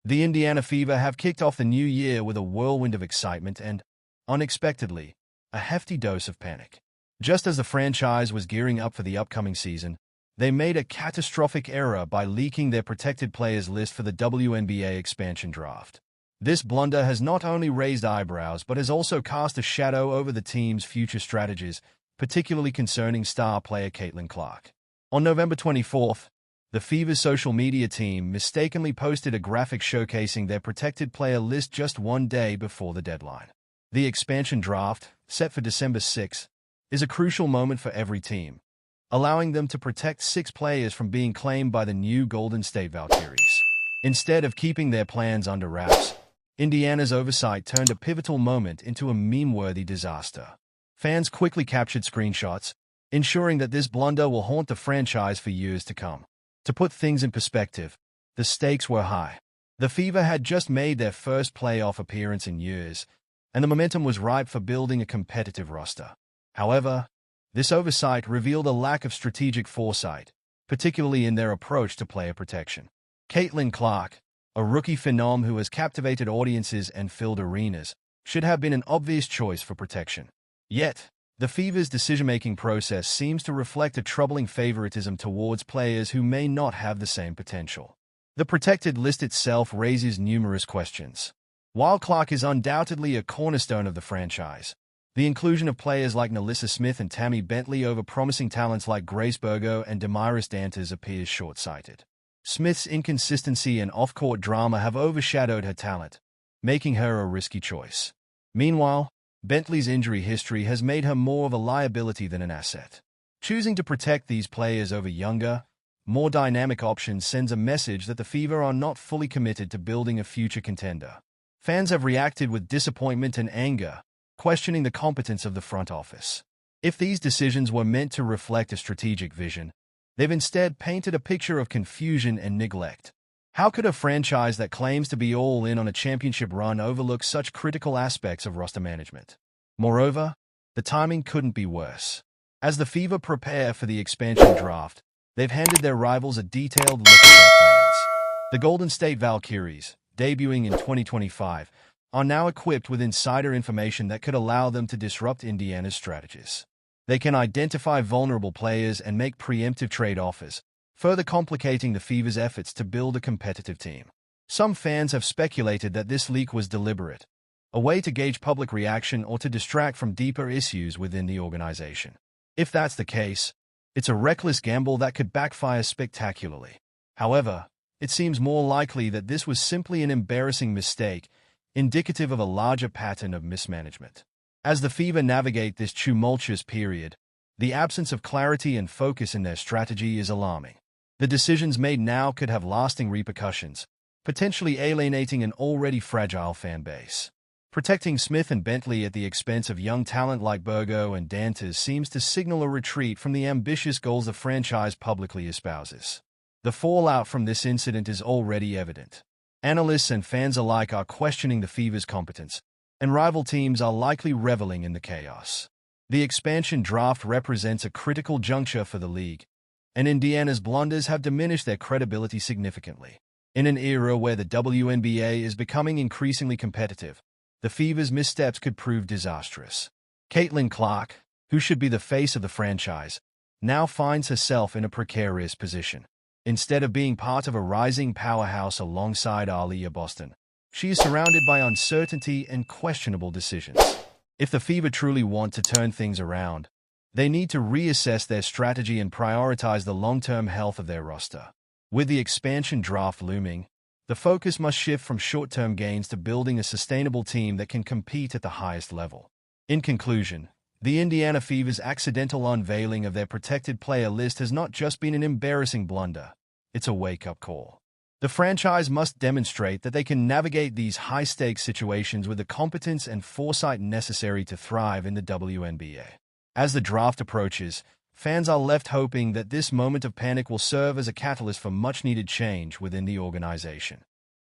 The Indiana Fever have kicked off the new year with a whirlwind of excitement and, unexpectedly, a hefty dose of panic. Just as the franchise was gearing up for the upcoming season, they made a catastrophic error by leaking their protected players list for the WNBA expansion draft. This blunder has not only raised eyebrows but has also cast a shadow over the team's future strategies, particularly concerning star player Caitlin Clark. On November 24th, the Fever's social media team mistakenly posted a graphic showcasing their protected player list just one day before the deadline. The expansion draft, set for December 6, is a crucial moment for every team, allowing them to protect 6 players from being claimed by the new Golden State Valkyries. Instead of keeping their plans under wraps, Indiana's oversight turned a pivotal moment into a meme-worthy disaster. Fans quickly captured screenshots, ensuring that this blunder will haunt the franchise for years to come. To put things in perspective, the stakes were high. The Fever had just made their first playoff appearance in years, and the momentum was ripe for building a competitive roster. However, this oversight revealed a lack of strategic foresight, particularly in their approach to player protection. Caitlin Clark, a rookie phenom who has captivated audiences and filled arenas, should have been an obvious choice for protection. Yet, the Fever's decision-making process seems to reflect a troubling favoritism towards players who may not have the same potential. The protected list itself raises numerous questions. While Clark is undoubtedly a cornerstone of the franchise, the inclusion of players like Nalissa Smith and Tammy Bentley over promising talents like Grace Burgo and Damiris Dantas appears short-sighted. Smith's inconsistency and off-court drama have overshadowed her talent, making her a risky choice. Meanwhile, Bentley's injury history has made her more of a liability than an asset. Choosing to protect these players over younger, more dynamic options sends a message that the Fever are not fully committed to building a future contender. Fans have reacted with disappointment and anger, questioning the competence of the front office. If these decisions were meant to reflect a strategic vision, they've instead painted a picture of confusion and neglect. How could a franchise that claims to be all in on a championship run overlook such critical aspects of roster management? Moreover, the timing couldn't be worse. As the Fever prepare for the expansion draft, they've handed their rivals a detailed look at their plans. The Golden State Valkyries, debuting in 2025, are now equipped with insider information that could allow them to disrupt Indiana's strategies. They can identify vulnerable players and make preemptive trade offers, further complicating the Fever's efforts to build a competitive team. Some fans have speculated that this leak was deliberate, a way to gauge public reaction or to distract from deeper issues within the organization. If that's the case, it's a reckless gamble that could backfire spectacularly. However, it seems more likely that this was simply an embarrassing mistake, indicative of a larger pattern of mismanagement. As the Fever navigate this tumultuous period, the absence of clarity and focus in their strategy is alarming. The decisions made now could have lasting repercussions, potentially alienating an already fragile fan base. Protecting Smith and Bentley at the expense of young talent like Burgo and Dantas seems to signal a retreat from the ambitious goals the franchise publicly espouses. The fallout from this incident is already evident. Analysts and fans alike are questioning the Fever's competence, and rival teams are likely reveling in the chaos. The expansion draft represents a critical juncture for the league, and Indiana's blunders have diminished their credibility significantly. In an era where the WNBA is becoming increasingly competitive, the Fever's missteps could prove disastrous. Caitlin Clark, who should be the face of the franchise, now finds herself in a precarious position. Instead of being part of a rising powerhouse alongside Aaliyah Boston, she is surrounded by uncertainty and questionable decisions. If the Fever truly want to turn things around, they need to reassess their strategy and prioritize the long-term health of their roster. With the expansion draft looming, the focus must shift from short-term gains to building a sustainable team that can compete at the highest level. In conclusion, the Indiana Fever's accidental unveiling of their protected player list has not just been an embarrassing blunder, it's a wake-up call. The franchise must demonstrate that they can navigate these high-stakes situations with the competence and foresight necessary to thrive in the WNBA. As the draft approaches, fans are left hoping that this moment of panic will serve as a catalyst for much-needed change within the organization.